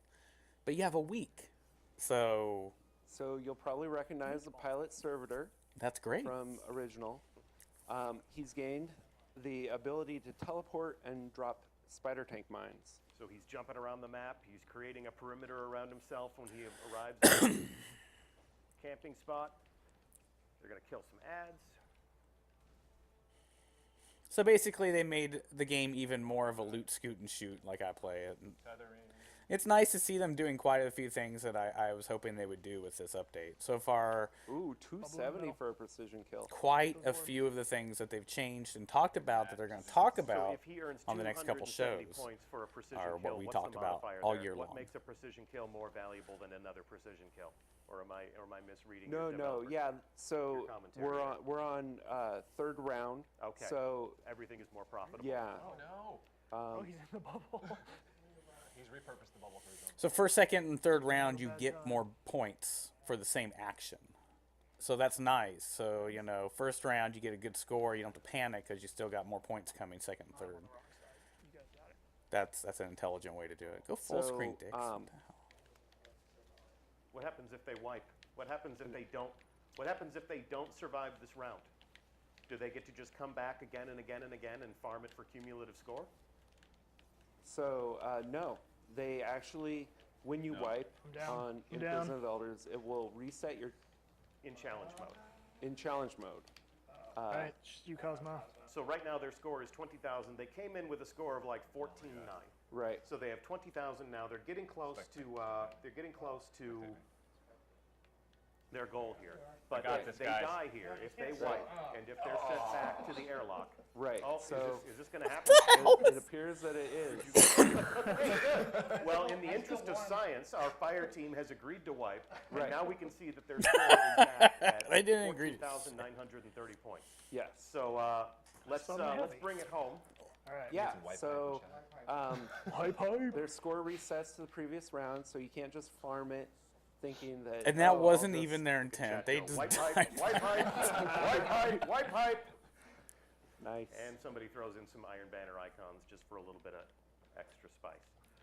but you have a week, so So you'll probably recognize the pilot servitor that's great. from original. He's gained the ability to teleport and drop spider tank mines. So he's jumping around the map. He's creating a perimeter around himself when he arrives at the camping spot. They're going to kill some ads. So basically, they made the game even more of a loot, scoot, and shoot like I play it. Feathering. It's nice to see them doing quite a few things that I was hoping they would do with this update. So far, Ooh, 270 for a precision kill. quite a few of the things that they've changed and talked about that they're going to talk So about if he earns on the next couple 270 shows points for a precision are what kill, we what's talked the about modifier all there? year What long. makes a precision kill more valuable than another precision kill? Or am I misreading No, your no, developer? yeah. So commentary we're on third round. Okay. So Everything is more profitable. yeah. Oh no! Oh, he's in the bubble. He's repurposed the bubble for his own. So first, second, and third round, you get more points for the same action. So that's nice. So, you know, first round, you get a good score. You don't have to panic because you still got more points coming second and third. That's an intelligent way to do it. Go full So, screen, Dix. What the hell? What happens if they wipe? What happens if they don't? What happens if they don't survive this round? Do they get to just come back again and again and again and farm it for cumulative score? So no, they actually, when you wipe down. on I'm in down. Prison of Elders, it will reset your In challenge mode. in challenge mode. All right, you Cosmo. So right now their score is 20,000. They came in with a score of like 14.9. Right. So they have 20,000 now. They're getting close to their goal here. But got if this, they guys. die here, if they wipe, and if they're sent back to the airlock, Right. oh, So is this going to happen? it appears that it is. Well, in the interest of science, our fire team has agreed to wipe, and Right. now we can see that their score is at They didn't agree. 14,930 points. Yes. So let's bring it home. All right. Yeah. wipe So Hype, hype. their score resets to the previous round, so you can't just farm it thinking that. And that oh, I'll wasn't just- even their intent. They just Wipe died. pipe, wipe pipe, wipe pipe, wipe pipe. Nice. And somebody throws in some Iron Banner icons just for a little bit of extra spice.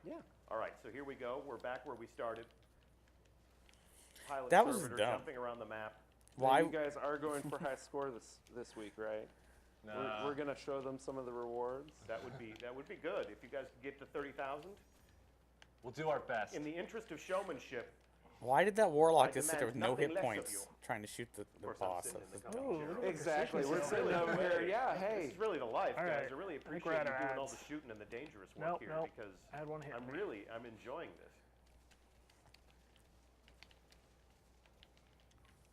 Yeah. All right, so here we go. We're back where we started. Pilot That was servitor dumb. jumping around the map. Why? You guys are going for high score this week, right? Nah. We're gonna show them some of the rewards. That would be good if you guys could get to 30,000. We'll do our best. In the interest of showmanship, Why did that warlock I just sit there with demand no hit nothing less of points you. trying to shoot the of course, boss? I'm sitting in the That's- company Ooh, chair. look at Exactly. the We're efficiency. sitting over here. Yeah. This Hey. is really the life, All guys. right. I really I think appreciate we're you out of doing all ads. the shooting and the dangerous work Nope, here nope. because I had one hit me. I'm enjoying this.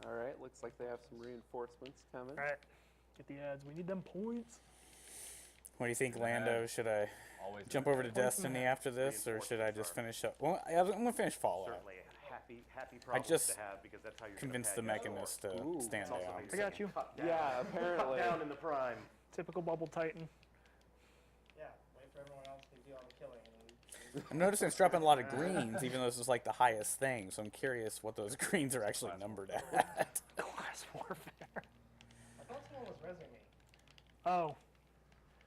All right. Looks like they have some reinforcements coming. All right, get the ads. We need them points. What do you think, Lando? Should I Always jump do over to it. Destiny after this, or should I just finish up? Well, I'm gonna finish Fallout. Certainly a happy problem just to have because that's how you're Convince the gonna pad your mechanist score. to Ooh. stand It's also down. how you're I got gonna you. cut down. Yeah, Cut apparently. down in the prime. Typical bubble titan. Yeah, wait for everyone else to do all the killing. And I'm noticing it's dropping a lot of greens, even though this is like the highest thing. So I'm curious what those greens are actually numbered at. Class warfare. I thought someone was resing me. Oh, Is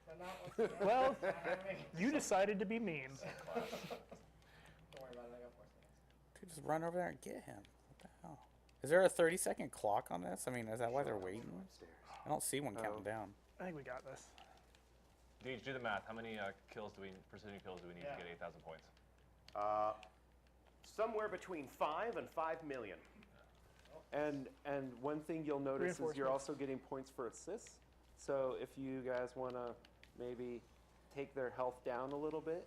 that not what's well, not happening? you decided to be mean. Don't worry about it, I got 4 seconds. Dude, just run over there and get him. What the hell? Is there a 30-second clock on this? I mean, is that why they're waiting? I don't see one counting down. I think we got this. Deej, do the math. How many precision kills do we need to get 8,000 points? Somewhere between 5 and 5 million. And one thing you'll notice is you're Reinforcements. also getting points for assists. So if you guys want to maybe take their health down a little bit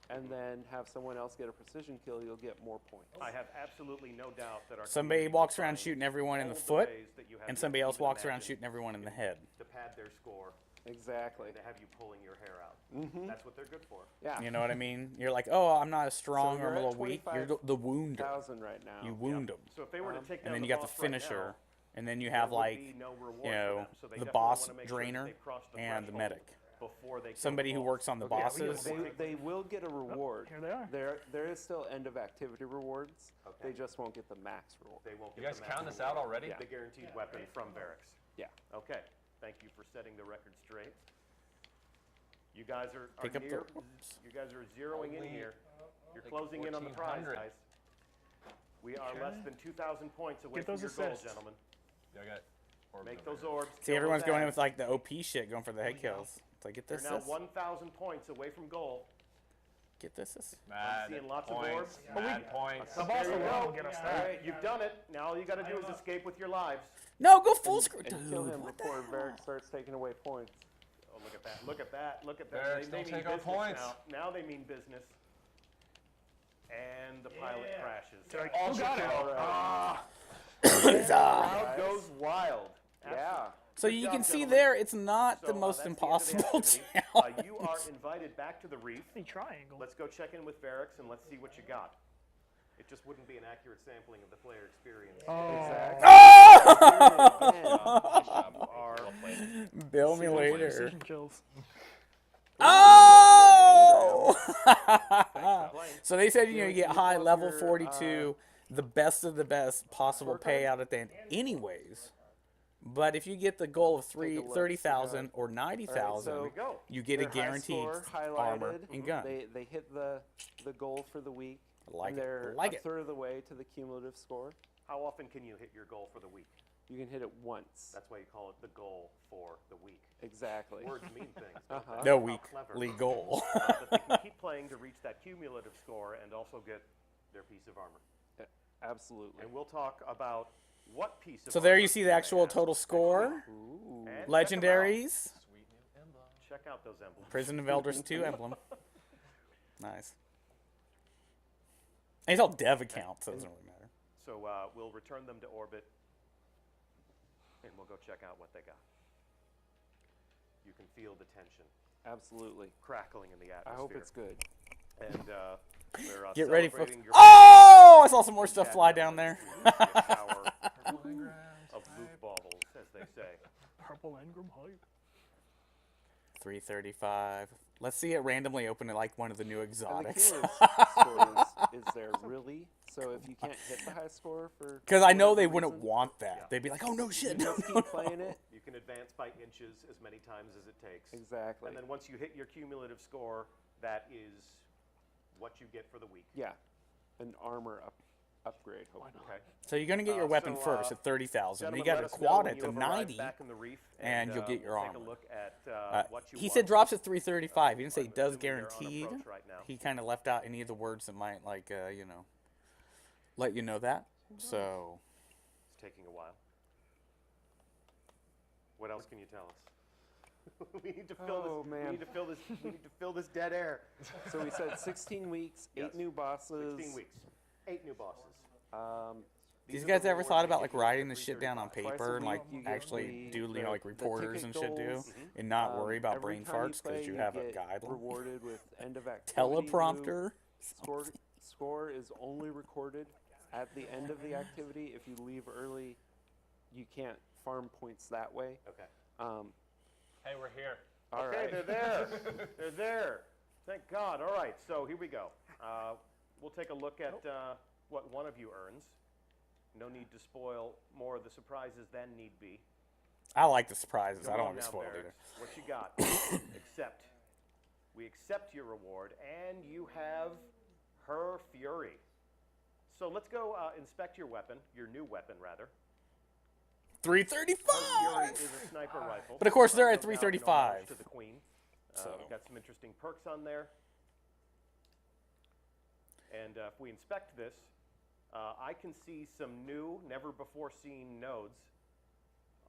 and then have someone else get a precision kill, you'll get more points. I have absolutely no doubt that our Somebody community walks will around find shooting everyone in all the of foot, ways that you have and yet somebody to else even walks around imagine shooting everyone in the head. to pad their score Exactly. and to have you pulling your hair out. That's what they're good for. Yeah. You know what I mean? You're like, oh, I'm not as strong or I'm a you're at little weak. You're the wounder. 1,000 right now. You wound them. So if they were to take down And then the you got the boss right finisher, now, and then you there have would like, be no reward you for know, them. So they the definitely boss wanna make sure that drainer they've crossed the and the threshold medic. before they kill Somebody the who boss. works on the Yeah, bosses. they will get a reward. Here they are. There is still end of activity rewards. Okay. They just won't get the max reward. They won't You get guys the count max this out reward. already? Yeah. The guaranteed weapon from barracks. Yeah. Okay. Thank you for setting the record straight. You guys are Pick up the- near. whoops. You guys are zeroing in Only here. You're like closing in on the prize, 1,400. guys. We are less than 2,000 points away Get from those your goal, assists. gentlemen. Yeah, I got orbs Make over those here. orbs. See, kill everyone's those going in ads. with like the OP shit, going for the head kills. It's like, get They're this, now assist. 1,000 points away from goal. Get this. Assist. Mad seeing lots of points. orbs. Mad points. The boss There you alone go. will get us All that. right, you've done it. Now all you got to do is escape with your lives. No, go full screen. And Dude, kill him what the before hell? Barrack starts taking away points. Oh, look at that! Look at that! Look at that! Barracks, They don't mean take our business points. now. Now they mean business. And the pilot crashes. They're like, who got it? Crowd goes wild. Yeah. So Good you job, can see gentlemen. there, it's not So, the most that's the end of the impossible activity. challenge. You are invited back to the reef. A triangle. Let's go check in with Varix and let's see what you got. It just wouldn't be an accurate sampling of the player experience. Exactly. You are Bill me later. Precision kills. Oh! playing. So they said, you know, you get high above level your, 42, the best of the best possible scorecard? payout at the end anyways. But if you get the goal of Take a look. 30,000 or 90,000, so go. you get a Their high guaranteed score armor highlighted. and gun. They hit the goal for the week. Like and it. they're Like a it. third of the way to the cumulative score. How often can you hit your goal for the week? You can hit it once. That's why you call it the goal for the week. Exactly. Words mean things. don't they? No How week clever. legal. But they can keep playing to reach that cumulative score and also get their piece of armor. Absolutely. And we'll talk about what piece of So there armor you see the they actual have. total score. Ooh. And Legendaries. Sweet new emblem. check out those emblems. Prison of Elders 2 emblem. Nice. And it's all dev accounts, so it doesn't really matter. So we'll return them to orbit, and we'll go check out what they got. You can feel the tension Absolutely. crackling in the I atmosphere. hope it's good. And we're Get ready for. celebrating your Oh! I saw some more stuff fly down there. shower of loot baubles, as they say. Purple engram hype. 335. Let's see it randomly open at like one of the new And the exotics. cumulative score is there really? So if you can't hit the high score for Because I know whatever they wouldn't reason, want that. Yeah. They'd be like, oh no shit. you just keep playing it. You can advance by inches as many times as it takes. Exactly. And then once you hit your cumulative score, that is what you get for the week. Yeah. An armor upgrade, hopefully. Okay. So you're going to get your weapon so, first at 30,000. Then you Gentlemen, got let to us know quad when it you to have arrived 90. back in the reef, and you'll get your we'll armor. Take a look at what you He won. said drops at 335. He didn't say I'm does assuming they're on guaranteed. approach right now. He kind of left out any of the words that might, like, you know, let you know that. So, It's taking a while. What else can you tell us? we need to fill Oh, this. man. We need to fill this. We need to fill this dead air. So we said 16 weeks, 8 Yes. new bosses. 16 weeks, 8 new bosses. these are guys the ever rewards thought you about get like for writing this shit 335. down on Twice a paper and week like you get actually do, you the- know, like the reporters ticket and shit do, goals. and not worry about Every brain time you farts play, because you have a get guideline. Rewarded with end of activity. Teleprompter. Score is only recorded at the end of the activity. If you leave early, you can't farm points that way. Okay. Hey, we're here. All Okay, right. they're there. They're there. Thank God. All right, so here we go. We'll take a look at what one of you earns. No need to spoil more of the surprises than need be. I like the surprises. I Come don't on want to now, spoil Barracks. either. What you got? We accept your reward, and you have her fury. So let's go inspect your weapon, your new weapon, rather. 335. Fury is a sniper rifle. But of course they're at No doubt an 335. homage to the Queen. So. We've got some interesting perks on there. And if we inspect this, I can see some new, never before seen nodes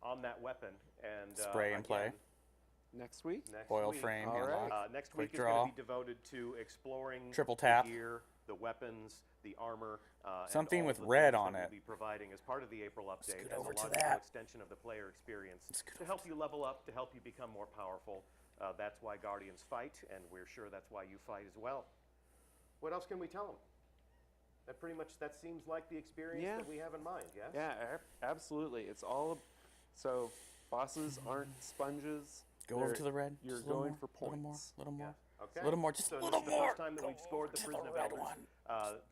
on that weapon. And Spray and play. again, Next week? next Foil week, frame, All right. handlock. next Quick week is draw. going to be devoted to exploring Triple tap. the gear, the weapons, the armor, and Something all with the red things on that it. We'll be providing as part of the April update Scoot as over a to logical that. extension of the player experience Scoot to over help you level up, to help you become more powerful. That's why Guardians fight, and we're sure that's why you fight as well. What else can we tell them? That seems like the experience Yeah. that we have in mind. Yes. Yeah, absolutely. It's all so bosses aren't sponges. Go over They're- to the red. You're Just a little going more, for points. Little more. Okay. Little more. Just so a this little is the more. first time that Go we've scored the to Prison of red Elders. one.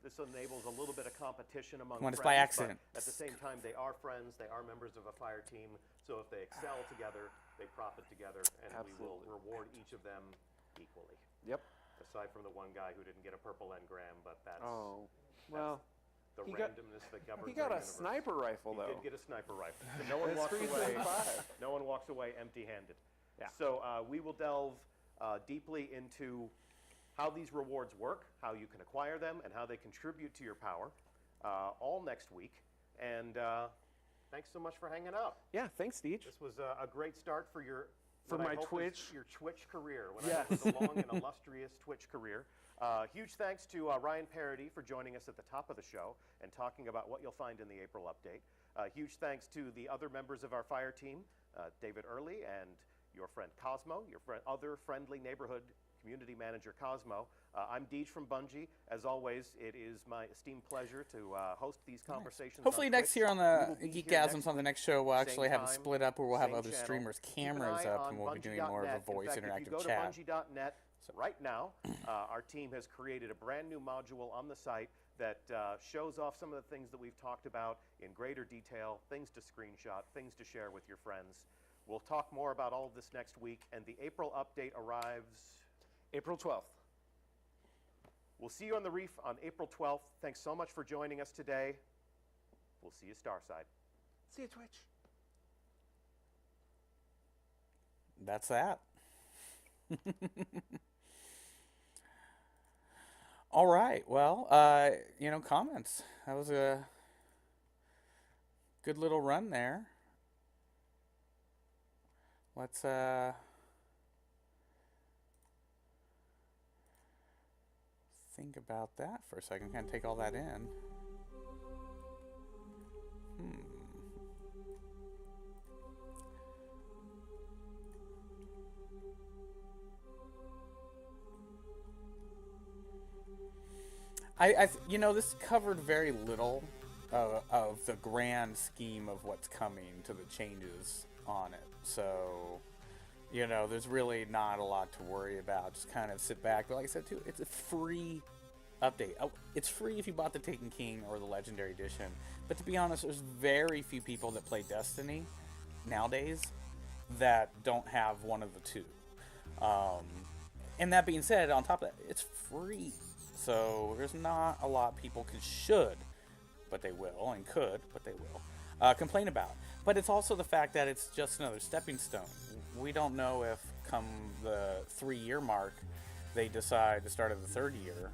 This enables a little bit of competition among Come on, it's friends. by but accident. At the same time, they are friends. They are members of a fire team. So if they excel together, they profit together, and we will Absolutely. reward each of them equally. Yep. Aside from the one guy who didn't get a purple engram, but that's Oh, well, the he got- randomness that governs he got our a universe. sniper rifle He though. did get a sniper rifle. So no one It's walks away. 335. No one walks away empty-handed. Yeah. So we will delve deeply into how these rewards work, how you can acquire them, and how they contribute to your power, all next week. And thanks so much for hanging out. Yeah, thanks, Deej. This was a great start for your For what I my hope is Twitch. your Twitch career. What Yes. I hope is a long and illustrious Twitch career. Huge thanks to Ryan Parody for joining us at the top of the show and talking about what you'll find in the April update. Huge thanks to the other members of our fire team, David Early and your friend Cosmo, your other friendly neighborhood community manager Cosmo. I'm Deej from Bungie. As always, it is my esteemed pleasure to host these conversations. Hopefully on next Twitch. year on We the will be here GEEKGASMS next on the week, next show, we'll actually same have it time, split up where we'll have same other channel. streamers' Keep an cameras eye up, on and we'll be doing more of a Bungie.net. voice In fact, if you interactive go chat. to Bungie.net right now, our team has created a brand new module on the site that shows off some of the things that we've talked about in greater detail, things to screenshot, things to share with your friends. We'll talk more about all of this next week, and the April update arrives April 12th. We'll see you on the reef on April 12th. Thanks so much for joining us today. We'll see you Starside. See you, Twitch. That's that. All right. Well, comments. That was a good little run there. Let's think about that for a second. Kind of take all that in. This covered very little of the grand scheme of what's coming to the changes on it. So, there's really not a lot to worry about. Just kind of sit back. But like I said, too, it's a free update. It's free if you bought the Taken King or the Legendary Edition. But to be honest, there's very few people that play Destiny nowadays that don't have one of the two. And that being said, on top of that, it's free. So there's not a lot people should, but they will, and could, but they will, complain about. But it's also the fact that it's just another stepping stone. We don't know if come the 3-year mark, they decide to start at the 3rd year.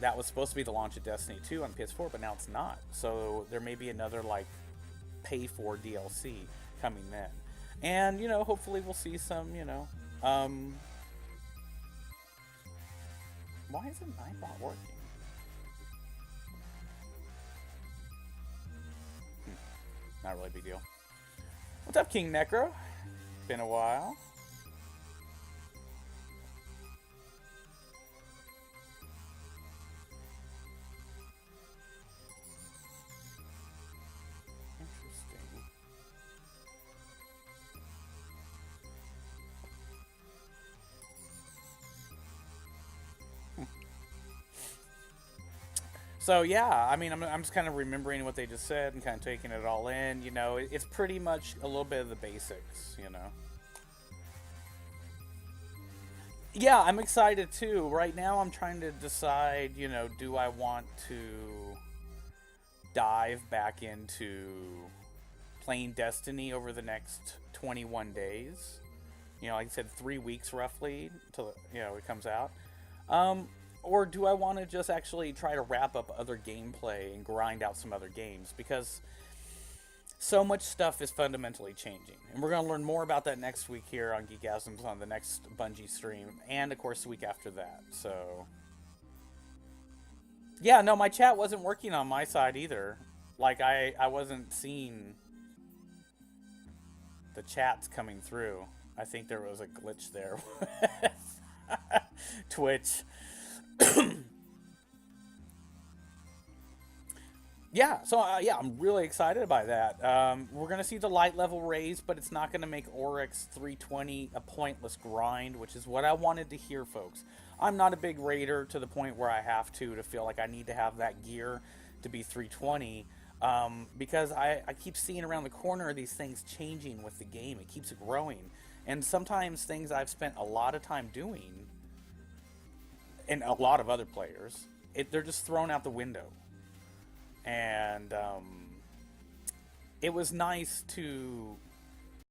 That was supposed to be the launch of Destiny 2 on PS4, but now it's not. So there may be another, pay for DLC coming then. And, hopefully we'll see some, why isn't Nightbot working? Not really a big deal. What's up, King Necro? Been a while. Interesting. So yeah, I'm just kind of remembering what they just said and kind of taking it all in. It's pretty much a little bit of the basics. Yeah, I'm excited too. Right now, I'm trying to decide. Do I want to dive back into playing Destiny over the next 21 days? Like I said, 3 weeks roughly until it comes out. Or do I want to just actually try to wrap up other gameplay and grind out some other games? Because so much stuff is fundamentally changing. And we're going to learn more about that next week here on GEEKGASMS on the next Bungie stream. And, of course, the week after that. So, yeah, no, my chat wasn't working on my side either. I wasn't seeing the chats coming through. I think there was a glitch there with Twitch. Yeah, so I'm really excited by that. We're going to see the light level raised, but it's not going to make Oryx 320 a pointless grind, which is what I wanted to hear, folks. I'm not a big raider to the point where I have to feel like I need to have that gear to be 320, because I keep seeing around the corner these things changing with the game. It keeps growing. And sometimes things I've spent a lot of time doing, and a lot of other players, they're just thrown out the window. And it was nice to